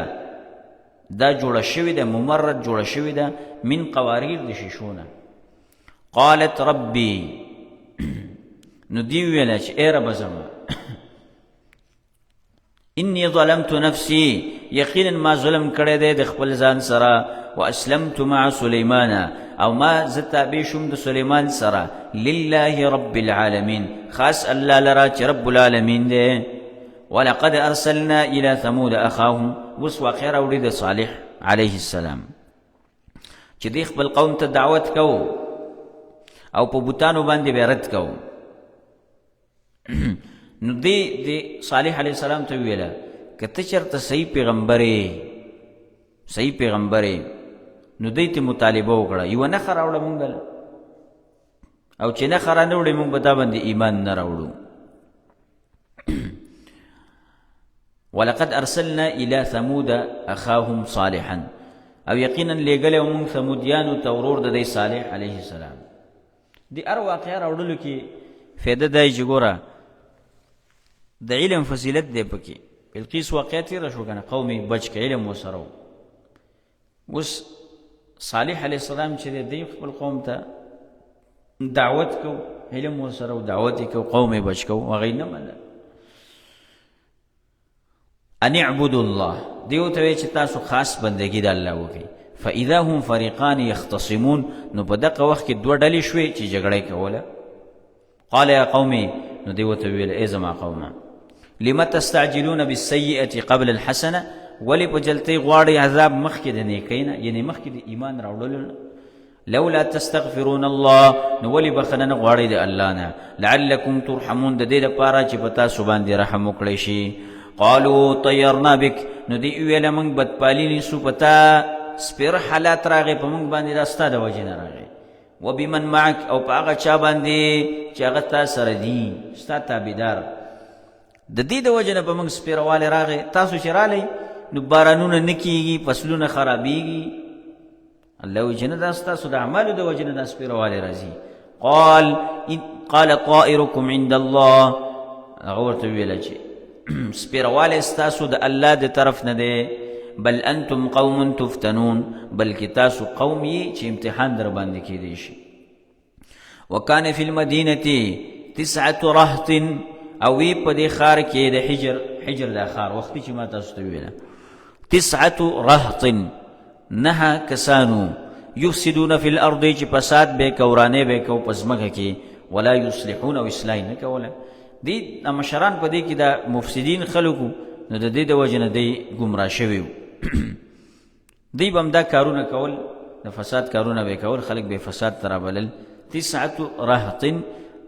دا جوړه شوې ده، ممرد جوړه شوې ده، من قواریر د شیشو نه. قالت ربي، نو دی ویله چې ای ربه زما، انی ظلمت نفسی، یقینا ما ظلم کړی دی د خپل ځان سره. واسلمت مع سلیمان، او ما زه تابع شوم د سلیمان سره. لله رب العالمین، خاص الله لره چې رب العالمین دی. ولقد ارسلنا الى ثمود اخاهم. اوس واقع راوړي د صالح علیه السلام چې دی خپل قوم ته دعوت کو او په بوتانو باندې به رد کو. نو دی صالح علیه السلام ته ویله که ته چېرته صحیح پیغمبر نو دی ته مطالبه وکړه یوه نښه راوړه مونږ له، او چې نښه را نه وړې مونږ به تا باندې ایمان نه راوړو. ولقد ارسلنا الى ثمود اخاهم صالحا، او یقینا لېږلی و مونږ ثمودیانو ته ورور د دی صالح علیه السلام. د هر واقعه راوړلو کې فایده دا چې ګوره د علم فضیلت دی پکې. بلقیس واقعه تېره شو که نه، قوم یې بچ که علم ورسره و. اوس صالح علیه السلام چې دی خپل قوم ته دعوت کو، علم ورسره و، دعوت یې کو، قوم یې بچ کو، هغه یې نه منله. ان اعبدوا الله، دیو ته وایي چې تاسو خاص بندګي د الله وکړئ. فاذا هم فریقان یختصمون، نو په دغه وخت کې دوه ډلې شوې چې جګړه یې کوله. قال یا قومي، نو دیو ته ویل ای زما قومه، لم تستعجلون بالسیئة قبل الحسنه، ولې په جلتۍ غواړئ عذاب مخکې د نیکۍ نه، یعنې مخکې د ایمان راوړلو نه. لولا تستغفرون الله، نو ولې بخښنه نه غواړئ د الله نه. لعلکم ترحمون، د دې لپاره چې په تاسو باندې رحم وکړی شي. قالوا طیرنا بک، نو دی ویله موږ بدپالي نیسو په تا، سپېره حالات راغی په موږ باندې، دا ستا د وجې نه راغی. وبمن معک، او په هغه چا باندې چې هغه تا سره دي، ستا تابعدار. د دې د وجې نه په موږ سپېروالی راغی. تاسو چې رالی نو بارانونه نه کېږي، فصلونه خرابېږي. الله وایي چې نه، دا ستاسو د اعمالو د وجې نه دا سپېروالی راځي. قال طائرکم عند الله، هغه ورته ویله چې سپېروالی ستاسو د الله د طرف نه دی. بل انتم قوم تفتنون، بلکې تاسو قوم یې چې امتحان در باندې کېدی شي. وکان فی المدینة 9 رهط، او وی په دې ښار کې د حجر دا ښار وختي چې ما تاسو ته ویله 9 رهط، 9 کسانو، یفسدون فی الارض، چې فساد به کو، ورانې به کو په ځمکه کې، ولا یصلحون، او اصلاح نه کوله. دی مشران په دې کې دا مفسدین خلکو، نو د دې د وجې نه دی ګمراه شوي وو. دی به همدا کارونه کول، د فساد کارونه به کول، خلک به فساد ته رابلل. 9 رهط،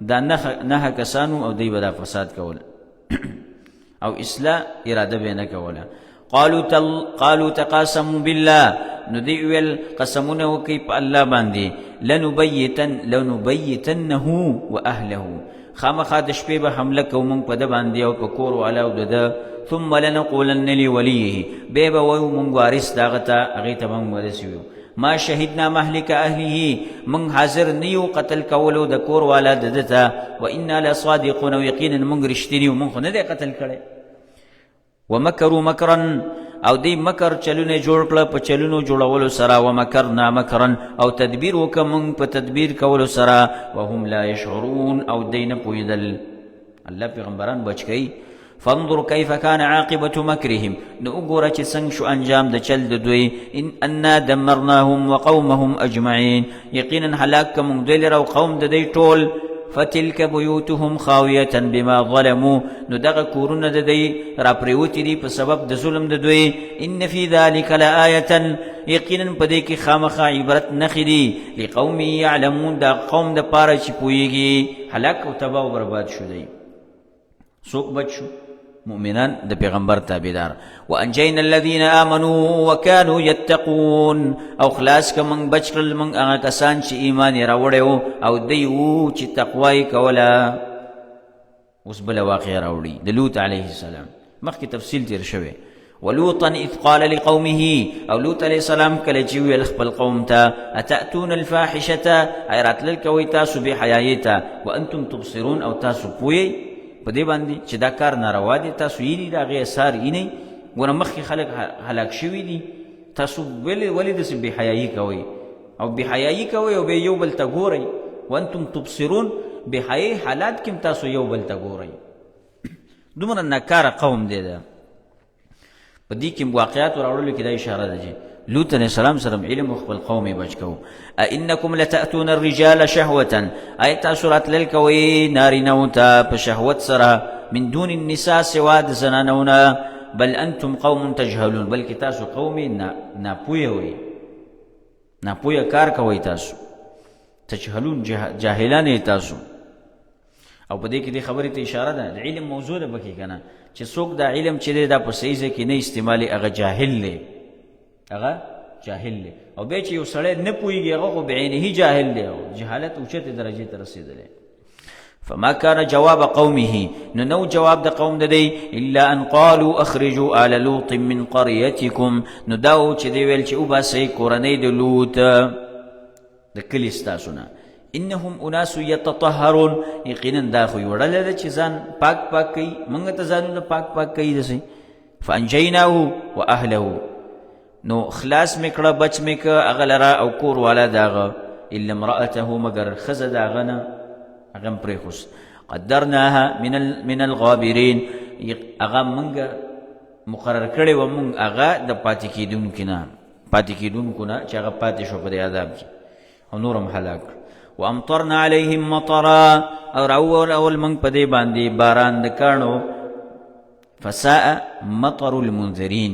دا 9 کسانو، او دی به دا فساد کول او اصلاح اراده به نه کوله. قالوا تقاسموا بالله، نو دی ویل قسمونه وکړي په الله باندې، لنبیتنه واهله، خامخا د شپې به حمله کوو موږ په ده باندې او په کور والاو د ده. ثم لنقولن لولیه، بیا به وایو موږ وارث د هغه ته، هغې ته موږ ورث یو. ما شهدنا مهلک اهله، موږ حاضر نه یو قتل کولو د کور والا د ده ته. و انا لصادقون، او یقینا موږ رښتیني یو، موږ خو نه دی قتل کړی. ومکروا مکرا، او دی مکر چلونه جوړ کړه په چلونو جوړولو سره. ومکرنا مکرا، او تدبیر وکړه موږ په تدبیر کولو سره. وهم لا یشعرون، او دی نه پوهېدل. الله پیغمبران بچ کوي. فانظر کیف کان عاقبة مکرهم، نو وګوره چې څنګه شو انجام د چل د دوی. انا دمرناهم وقومهم اجمعین، یقینا هلاک که موږ دوی لره او قوم د دوی ټول. فتلک بیوتهم خاویة بما ظلموا، نو دغه کورونه د دوی راپرېوتي دي په سبب د ظلم د دوی. ان فی ذلک لآیة، یقینا په دې کې خامخا عبرت نښې دي. لقوم یعلمون، دا قوم د پاره چې پوهېږي. هلاک او تباه او برباد شو دی. څوک بچ شو؟ مؤمنان د پیغمبر تابعدار. وانجینا الذین آمنوا وکانوا یتقون، او خلاص که موږ بچ کړل موږ هغه کسان چې ایمان یې راوړی و او دی وو چې تقوا یې کوله. اوس بله واقعه راوړي د لوط علیه السلام، مخکې تفصیل تیر شوی. ولوطا اذ قال لقومه، او لوط علیه السلام کله چې ویل خپل قوم ته، اتأتون الفاحشة، ای راتلل کوئ تاسو بې حیایۍ ته، وانتم تبصرون، او تاسو پوهئ په دې باندې چې دا کار ناروا دی، تاسو یې د هغې اثار وینئ. ګوره مخکې خلک هلاک شوي دي، تاسو ولې داسې بې حیایي کوئ، او بې حیایي کوئ او بیا یو بل ته ګورئ. وانتم تبصرون، بې حیایي حالات کې هم تاسو یو بل ته ګورئ. دومره ناکاره قوم دی. ده په دې کې واقعات راوړلو کې دا اشاره ده چې لوط علیه السلام سره علم خپل قوم یې بچ کوو. ائنکم لتأتون الرجال شهوة، ای تاسو راتلل کوئ نارینهو ته په شهوت سره. من دون النساء سوا د زنانونه بل انتم قوم تجهلون بلکې تاسو قومي ناپوهه وئ ناپوهه کار کوئ تاسو تجهلون جاهلان یې تاسو او په دې کې دې خبرې ته اشاره ده د علم موضوع ده پکې که نه چې څوک دا علم چې دی دا په صحیح ځای کې نه استعمالي هغه جاهل دی هغه جاهل دی او بیا چې یو سړی نه پوهېږي هغه خو بعینه جاهل دی او جهالت اوچتې درجې ته رسېدلی فما كان جواب قومه نو جواب د قوم د دی الا ان قالوا اخرجوا آل لوط من قريتكم نو داو چې دی ویل چې وباسئ کورنۍ د لوط د کلي ستاسو نه انهم اناس يتطهرون یقینا دا خو یو ډله ده چې ځان پاک پاک کوي موږ ته ځانونه پاک پاک کوي داسې فانجیناه واهله نو خلاص مې کړه بچ مې که هغه لره او کور والا د هغه الا امرأته مگر ښځه د هغه نه هغه م پرېښوس قدرناها من الغابرین هغه موږ مقرر کړی وه موږ هغه د پاتې کېدونکو نه چې هغه پاتې شو په دې عذاب کې او نور هم هلاک وامطرنا عليهم مطرا او اول موږ په دې باندې باران د کاڼو فساء مطر المنذرین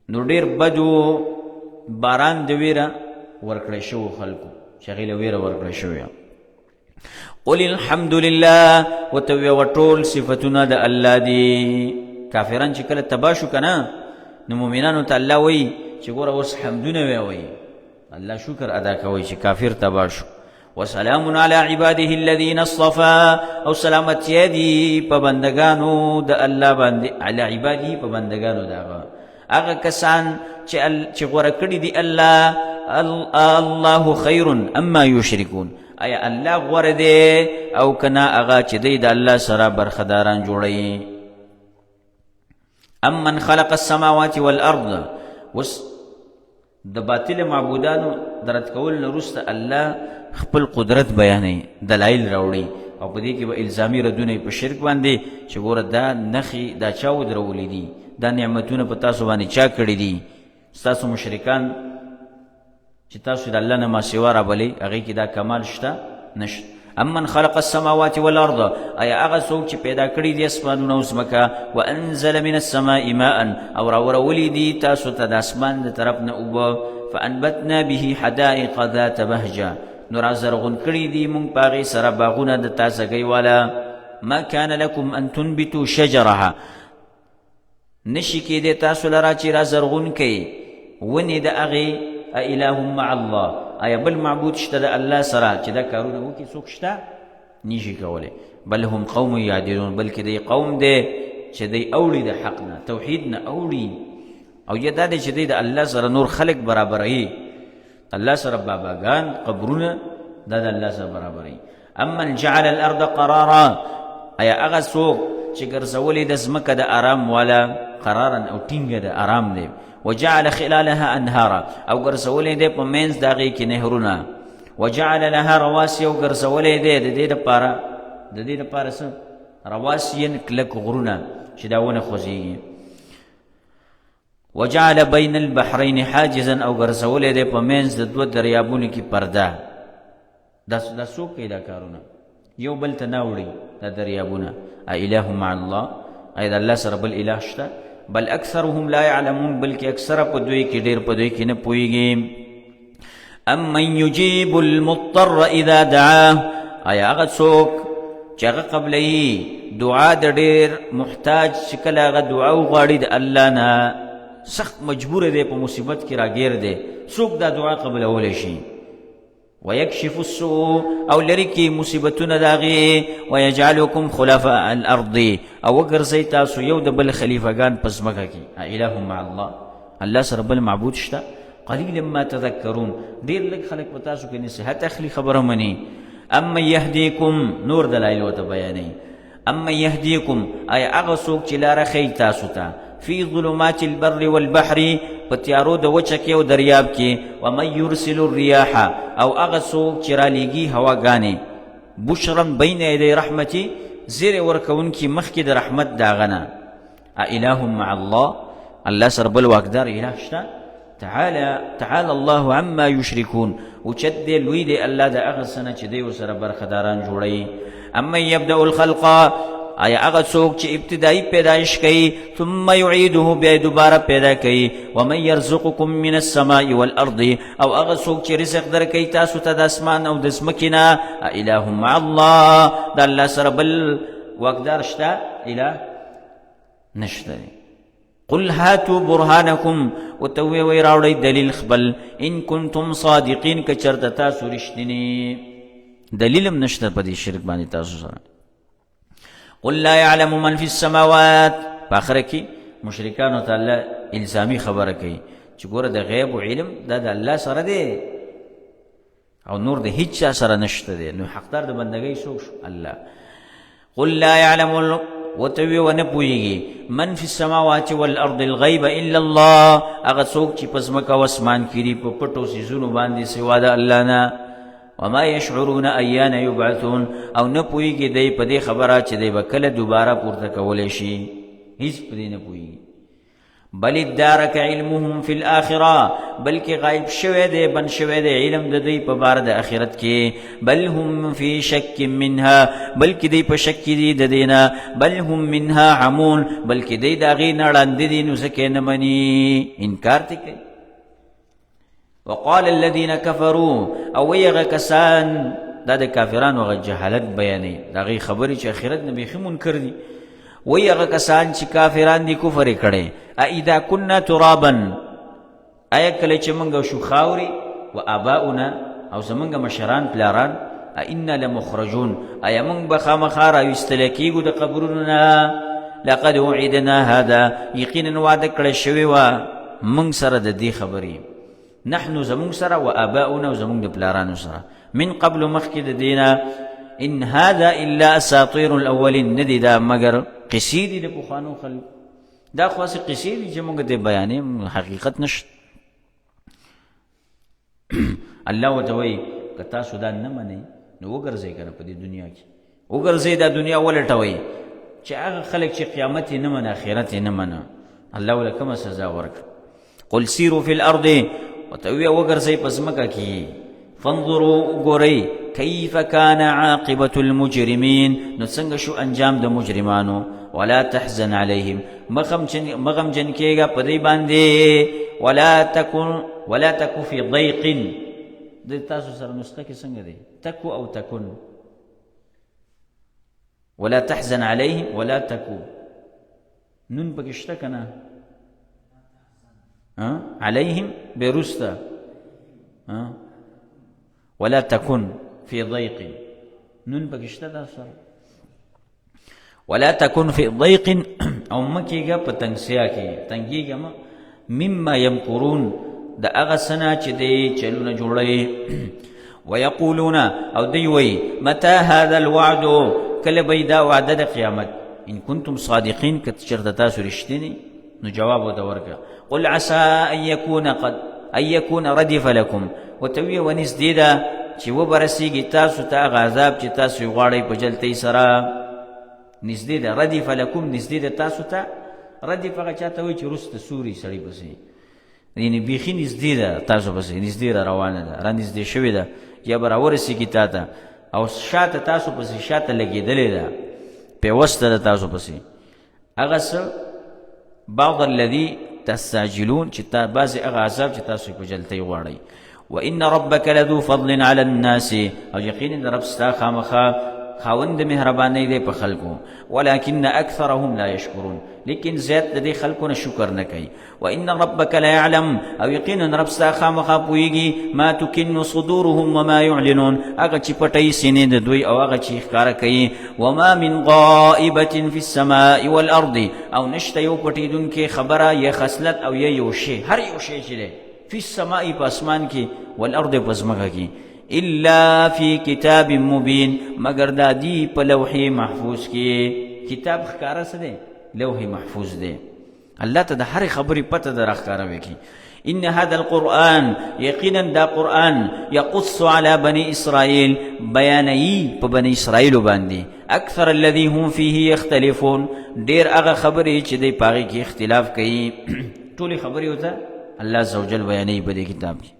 نو ډېر بدو باران د ویره ورکړی شوو خلکو چې هغې له ویره ورکړی شوې قل الحمد لله ورته ووایه ټول صفتونه د الله دي کافران چې کله تباه شو که نه نو مؤمنانو ته الله وایي چې ګوره اوس حمدونه وایي الله شکر ادا کوي چې کافر تباه شو وسلام على عباده الذين اصطفى او سلامتی دی په بندگانو د الله باندې على عباده په بندگانو دغه هغه کسان چې غوره کړي دي الله خير اما يشركون ایا الله غوره دی او کنا هغه چې دی د الله سره برخداران جوړي امن خلق السماوات والارض د باطل معبودانو درت کول نه وروسته الله خپل قدرت بیانوي دلایل راوړي او په دې کې به الزامي ردونه په شرک باندې چې ګوره دا نښې دا چا ودرولي دي دا نعمتونه په تاسو باندې چا کړي دي ستاسو مشرکان چې تاسو د الله نه ما سوا رابلئ هغې کې دا کمال شته نشته امن خلق السماوات والارض ایا هغه څوک چې پیدا کړي دي اسمانونه او ځمکه وانزل من السماء ماء او راورولی دي تاسو ته د اسمان د طرف نه اوبه فانبتنا به حدائق ذات بهجه نو رازرغون کړي دي مونږ په هغې سره باغونه د تازهګۍ والا ما كان لكم ان تنبتوا شجرها نشي کېدی تاسو لره چې رازرغون کړئ ونې د هغې اله مع الله ایا بل معبود شته د الله سره چې دا کارونه وکړي څوک شته نشي کولی بل هم قوم یعدلون بلکې دی قوم دی چې دی اوړي د حق نه توحید نه اوړي او یا دا دی چې دی د الله سره نور خلق برابروي الله سره باباګان قبرونه دا د الله سره برابروي امن جعل الارض قرارا ایا هغه څوک چې ګرځولې د ځمکه د آرام والا قرارا او ټینګه د آرام دی وجعل خلالها انهارا او ګرځولې دی په منځ د هغې کې نهرونه وجعل لها رواسي او ګرځولې دی د دې دپاره څه رواسي کلک غرونه چې دا ونه خوځېږي وجعل بین البحرین حاجزا او ګرځولې دی په منځ د دوه دریابونو کې پرده دا څوک کوي دا کارونه یو بل ته نه وړي دا دریابونه اله مع الله ایا د الله سره بل اله شته بل اکثرهم لا يعلمون بلکې اکثره په دوی کې ډېر په دوی کې نه پوهېږي امن یجیب المضطر اذا دعاه ایا هغه څوک چې هغه قبلوي دعا د ډېر محتاج چې کله هغه دعا وغواړي د الله نه سخت مجبور دی په مصیبت کې راګیر دی څوک دا دعا قبلولی شي ويكشف السوء او لري کې مصیبتونه د هغې ويجعلكم خلفاء الارض او وګرځئ تاسو یو د بل خلیفګان په ځمکه کې اله مع الله سره بل معبود شته قلیلا ما تذکرون ډېر لږ خلک په تاسو کې نصیحت اخلي خبره مني امن یهدیکم نور دلایل ورته بیانوي امن یهدیکم ایا هغه څوک چې لاره ښیي تاسو ته فی ظلمات البر والبحر په تیارو د وچه کې او دریاب کې ومن یرسل الریاح او هغه څوک چې رالیږي هواګانې بشرا بین یدی رحمتي زیری ورکوونکي مخکې د رحمت د هغه نه اله مع الله سره بل واکدار اله شته تعالی الله عما یشرکون اوچت دی لوی دی الله د هغه څه نه چې دی ورسره برخداران جوړوي امن یبدأ الخلق آیا هغه څوک چې ابتدایي پیدایش کوي ثم یعیده بیا دوباره پیدا کوي ومن یرزقکم من السماء والارض او هغه څوک چې رزق درکوي تاسو ته د اسمان او د ځمکې نه اله مع الله د الله سره بل واقدار شته اله نشته قل هاتوا برهانکم وتوی وی راوړی دلیل خپل ان کنتم صادقین که چرته تاسو رښتینی دلیل هم نشته په دې شرک باندې تاسو سره قل لا يعلم من في السماوات په آخره کې مشرکانو ته الله الزامي خبره کوي چې ګوره د غیب علم دا د الله سره دی او نور د هیڅ چا سره نشته دی نو حقدار د بندګۍ څوک شو الله قل لا يعلم وتوی ونه پوهیږي من فی السماوات والارض الغیب الا الله هغه څوک چې په ځمکه او اسمان کې دي په پټو څیزونو باندې سوا د الله نه وما يشعرون ایان یبعثون او نه پوهیږي دی په دې خبره چې دی به کله دوباره پورته کولی شي هیڅ په دې نه پوهیږي بل ادارک علمهم فی الاخره بلکې غایب شوی دی بند شوی دی علم د دوی په باره د آخرت کې بل هم فی شک منها بلکې دی په شک کې دي د دې نه بل هم منها عمون بلکې دی د هغې نه ړانده دي نو ځکه یې نه مني انکار ته کوي وقال الذين كفروا او ویغه کسان دا د کافرانو هغه جهالت بیانوي د هغې خبرې چې آخرت نه بیخي منکر دي وی هغه کسان چې کافران دي کفر یې کړی اذا كنا ترابا آیا کله چې موږ شو خاورې و آباؤنا او زموږ مشران پلاران انا لمخرجون آیا موږ به خامخا راویستلی کېږو د قبرونو نه لقد وعدنا هذا یقینا وعده کړی شوې وه موږ سره د دې خبرې نحن زموږ سره و آباؤنا او زموږ د پلارانو سره من قبل مخکې د دې ان هذا الا اساطیر الاولین ندی دا مگر قصې دي د پخوانو خلکو دا خو هسې قصې دي چې موږ دې بیانې حقیقت نشته الله ورته وایي که تاسو دا نه منئ نو وګرځئ که نه په دې دنیا کې وګرځئ دا دنیا ولټوئ چې هغه خلک چې قیامت یې نه منه آخرت یې نه منه الله ورله کومه سزا ورکړه قل سیروا فی الارض ورته ووایه وګرځئ په ځمکه کې فانظروا وګورئ کیف کان عاقبة المجرمین نو څنګه شو انجام د مجرمانو ولا تحزن علیهم مغمجن کېږه په دې باندې ولا تکو فی ضیق د تاسو سره نسخه کې څنګه دی تکو او تکن ولا تحزن علیهم ولا تکو نون پکې شته که نه علیهم بیرسته ولا تكن في ضيق نون پکشته دا سره ولا تكن في ضيق او مکیگا پتنگسیا کی تنگیگا مما يمكرون دا هغه سنا چې دی چلونه جوړوي ويقولون او دی وی متى هذا الوعد کله به دا وعده د قیامت ان کنتم صادقین که چېرته تاسو رښتینی نو جواب ورته ورکړه قل عسى ان يكون ردف لكم وتوی ونږدې ده چې وبرسیږي تاسو ته هغه عذاب چې تاسو یې غواړئ په جلتۍ سره نږدې ده ردف لکم نږدې ده تاسو ته ردف هغه چا ته وایي چې وروسته سوري سړي پسې یعنې بیخي نږدې ده تاسو پسې نږدې را روانه ده را نږدې شوې ده یا به راورسېږي تا ته او شاته تاسو پسې شاته لګېدلې ده پیوسته ده تاسو پسې هغه څه بعض الذي تستعجلون چې بعضې هغه عذاب چې تاسو یې په جلتۍ غواړئ وإن ربك لذو فضل على الناس او یقینا رب ستا خامخا خاوند مهربانی دی په خلکو ولكن اکثرهم لا يشكرون لیکن زیات د دې خلکو نه شکر نه کوي وإن ربك لا يعلم او یقینا رب ستا خامخا پوهیږي ما تكن صدورهم وما يعلنون هغه چې پټوي سینې د دوی او هغه چې ښکاره کوي وما من غائبة في السماء والأرض او نشته یو پټېدونکې خبره یا خصلت او یا یو شی هر یو شی چې دی فی السماء په اسمان کې والارض په ځمکه کې الا فی کتاب مبین مگر دا دی په لوح محفوظ کې کتاب ښکاره څه دی لوح محفوظ دی الله ته د هرې خبرې پته ده راښکاره وکړي ان هذا القرآن یقینا دا قرآن یقص على بني اسرائیل بیانوي په بني اسرائیلو باندې اکثر الذي هم فيه یختلفون ډېر هغه خبرې چې دی په هغې کې اختلاف کوي ټولې خبرې ورته الله عز وجل بیانوي په دې کتاب کې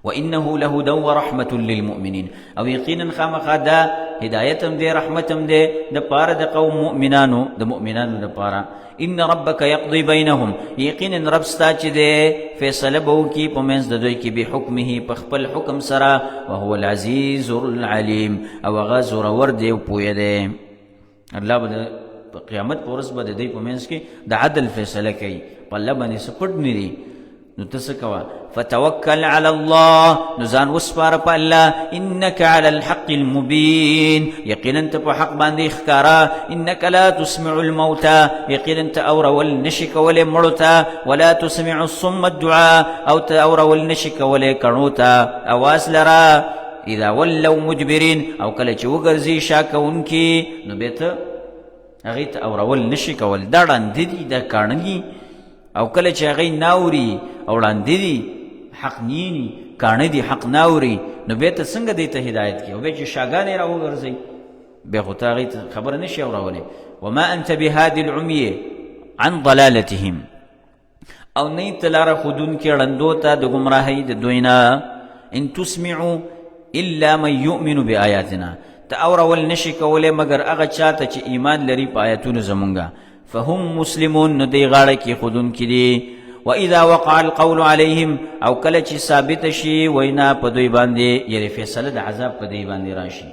وانه لهدى ورحمة للمؤمنین او یقینا خامخا دا هدایتم دے رحمتم دے د پاره د قوم مؤمنانو د مؤمنانو د پاره ان ربک یقضی بینهم یقینا رب ستا چې دے فیصله بو کی په منځ د دوی کې به حکمه په خپل حکم سره وهو العزیز العلیم او غزور ور دی او پوی دی الله به قیامت پر ورځ به د دې په منځ کې د عدل فیصله کوي په الله باندې سپټ نه دی نو تاسو کوا فتوکل علی الله نو ځان وسپاره په الله انک علی الحق المبین یقینا ته په حق باندې ښکارا انک لا تسمع الموتى یقینا ته اورول نشک ولې مړوتا ولا تسمع الصم الدعاء او ته اورول نشک ولې کڼوتا اواز لرا اذا ولوا مدبرین او کله چې وګرځي شاکونکي نو بیت هغه ته اورول نشي کول دا وړاندې دي دا کاڼګي او کله چې هغه ناوري او وړاندې دي حق نینی کاڼه دي حق ناوري نو به ته څنګه دی ته هدایت کی او به چې شاګانې را وګرځي به خو ته هغه خبر نشي اورولې وما انت بهادي العمي عن ضلالتهم او نه تلاره خودون کې ړندو ته د گمراهۍ د دوینا ان تسمعوا الا من يؤمن بآياتنا تاورول نشي کوله مگر هغه چاته چې ایمان لري په آیاتونو زمونږه فهم مسلمون ندی غاړه کې خودون کې دي واذا وقع القول عليهم او کله چې ثابت شي وینا په دوی باندې یعنی فیصله د عذاب په دوی باندې راشي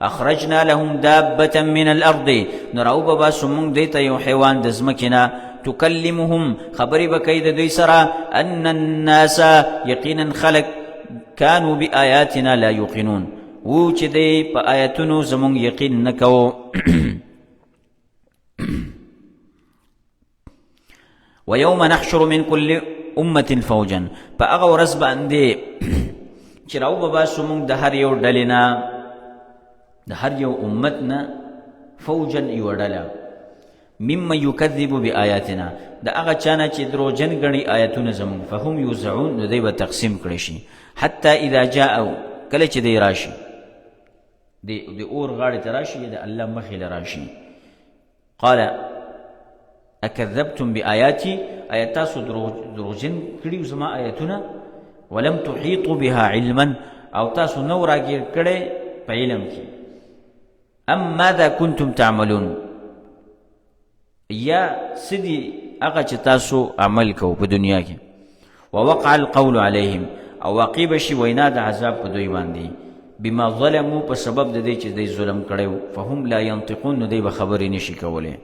اخرجنا لهم دابه من الارض نراو بابا سمون دیته یو حیوان د زمکینا تکلمهم خبري بکید دوی سره ان الناس یقینا خلق كانوا بآياتنا لا يوقنون و چې دی په آیاتونو زمونږ یقین نه کوو ويوم نحشر من كل امة فوجا فاغه ورځ باندې چې راو بابا سمونږ د هر یو ډلې نه د هر یو امت نه فوجا یو ډله مما یکذب بآیاتنا د هغه چانه چې دروغجن ګڼي آیاتونه زمونږ فهم یوزعون نو دی به تقسیم کړي شي حتی اذا جاءوا کله چې دی راشي د اور غاړې ته راشي د الله مخې له راشي قال اکذبتم بآیاتی آیا تاسو دروغجن کړي زما آیاتونه ولم تحیطوا بها علما او تاسو نو راګیر کړي په علم کې ام ماذا كنتم تعملون یا سدي هغه چې تاسو عمل کوو په دنیا کې ووقع القول عليهم او واقع بشي وینا د عذاب په دوی باندې بما ظلموا په سبب د دې چې دوی ظلم کړو فهم لا ينطقون نو دوی به خبرې نشي کولای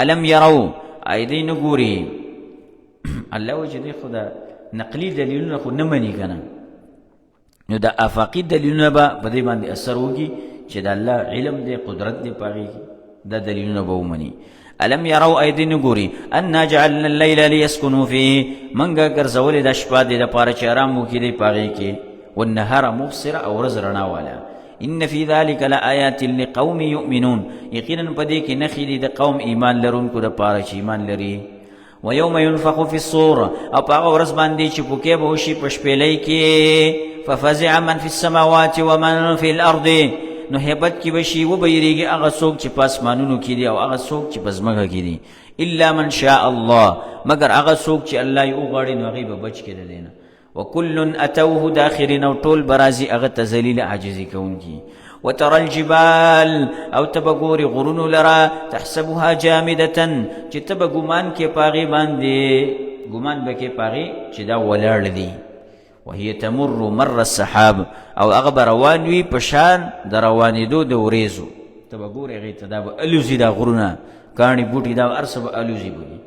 الم يروا ايدين غوري الله وجدي خدا نقلي دلیلونه خو نه مني کنه نو د افاقي دلیلونه به په دې باندې اثر وکي چې د الله علم دې قدرت دې پاږي دا دلیلونه به ومني الم يروا ايدين غوري ان جعلنا الليل ليسكنوا فيه منګه ګرځول د شپه د لپاره چې آرام وکړي دی پاږي کې والنهار مبصرا او ورځ رڼا والا ان في ذلك لآيات لقوم يؤمنون یقینا پدې کې نخې دي د قوم ایمان لرونکو د پاره چې ایمان لري ويوم ينفخ في الصور او هغه ورځ باندې چې پوکې به وشي په شپېلۍ کې ففزع من في السماوات ومن في الارض نو هیبت کې بشي و بیریږي هغه څوک چې په اسمانونو کې دي او هغه څوک چې په ځمکه کې دي الا من شاء الله مگر هغه څوک چې الله یې وغواړي نو هغه به بچ کړي دینه وكل اتوه داخرين او ټول برازي هغه تذلیل عاجزي کوونکی وترى الجبال او تبغور غرون لرا تحسبها جامده چې تبغمان کې پاغي باندې ګمان بکې پاغي چې دا ولړ دي وهي تمر مر السحاب او هغه روان وي پشان د روانېدو د ورېزو تبغور هغه ته دا الوزي دا غرونه کانی بوټي دا ارسب الوزي بوي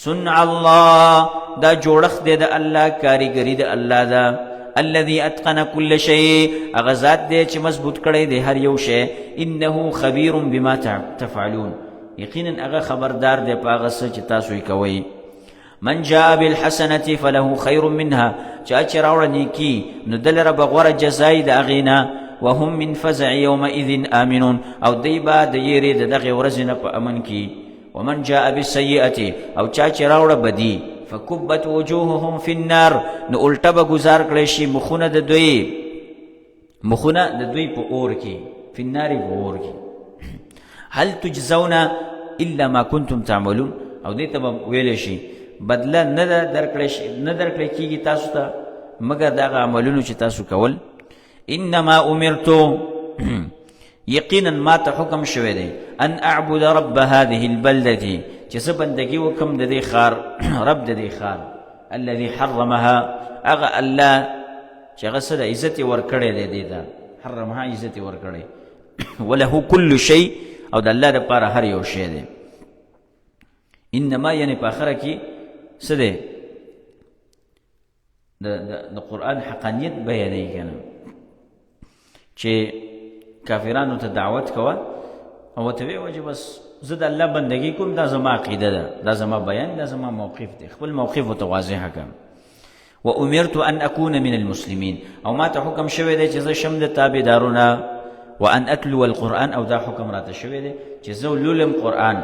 صنع الله دا جوړخ دې د الله کاریګری د الله دا الذي اتقن كل شيء اغزاد دې چې مضبوط کړي دې هر یو شی انه خبير بما تفعلون یقینا هغه خبردار دې پاغه څه چې تاسو یې کوي من جاء بالحسنه فله خير منها چا چې راوړ نیکی نو دلره بغوره جزای د اغینا وهم من فزع يومئذ امنون او دی با د یری دغه ورځ نه په امن کې ومن جاء بالسيئه او چا چې راوړ بدی فكبت وجوههم في النار نو الټه به گزار کړي شي مخونه د دوی په اور کې په النار په اور کې هل تجزون الا ما كنتم تعملون او دې ته ویل شي بدله نه درکړي کیږي تاسو ته مگر دغه عملونو چې تاسو کول. انما امرتو یقینا ما ته حکم شوی دی ان اعبد رب هذه البلده چې زه بندګي وکم د دې ښار رب د دې ښار الذي حرمها هغه الله چې هغه څه د عزت یې ورکړی دی دې ته حرمها عزت یې ورکړی وله كل شيء او د الله دپاره هر یو شی دی. انما یعنی په آخره کې څه دی د قرآن حقانیت بیانوي که نه چې کافرانو ته دعوت کوه او ورته ویې چې بس زه د الله بندګي کوم دا زما عقیده ده دا زما بیان دا زما موقف دی خپل موقف ورته واضحه کړم. وامرت ان اكون من المسلمين او ما ته حکم شوی دی چې زه شم د تابعدارونه وان اتلو القرآن او دا حکم راته شوی دی چې زه لولم قرآن.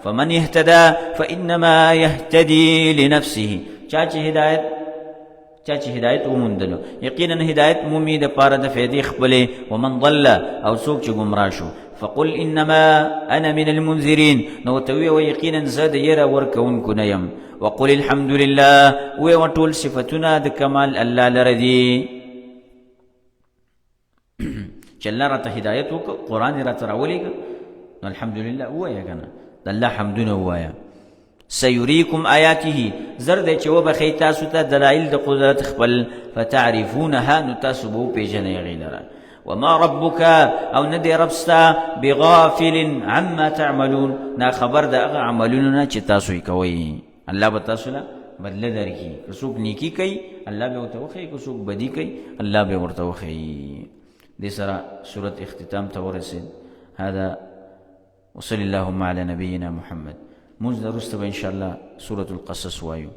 فمن اهتدى فانما يهتدي لنفسه چا چې هدایت وموندلو یقینا هدایت مومي د پاره د فایدې خپلې. ومن ضل او څوک چې ګمراه شو فقل انما انا من المنذرين نو ته وی یقینا زه د یره ورکوونکو نه یم. وقل الحمد لله وی وټول صفتونه د کمال الله لره دي چې الله راته هدایت وکړ قرآن یې راته راولېږه نو الحمدلله ووایه که نه د الله حمدونه ووایه. سيريكم آياته زرد چې وبخی تاسو ته دلایل د قدرت خپل فتعرفونها نو تاسو به وپېژنئ هغې لره. وما ربك او ندی ربستا بغافل عما تعملون نا خبر د هغه عملونو نه چې تاسو یې کوئ. الله به تاسو له بدله درکړي که څوک نیکي کوي الله به ورته وښیي که څوک بدي کوي الله به ورته وښیي. دې سره سورت اختتام ته ورسېد. هذا وصلى اللهم على نبينا محمد. موږ درسته به انشاءالله سورة القصص وایو.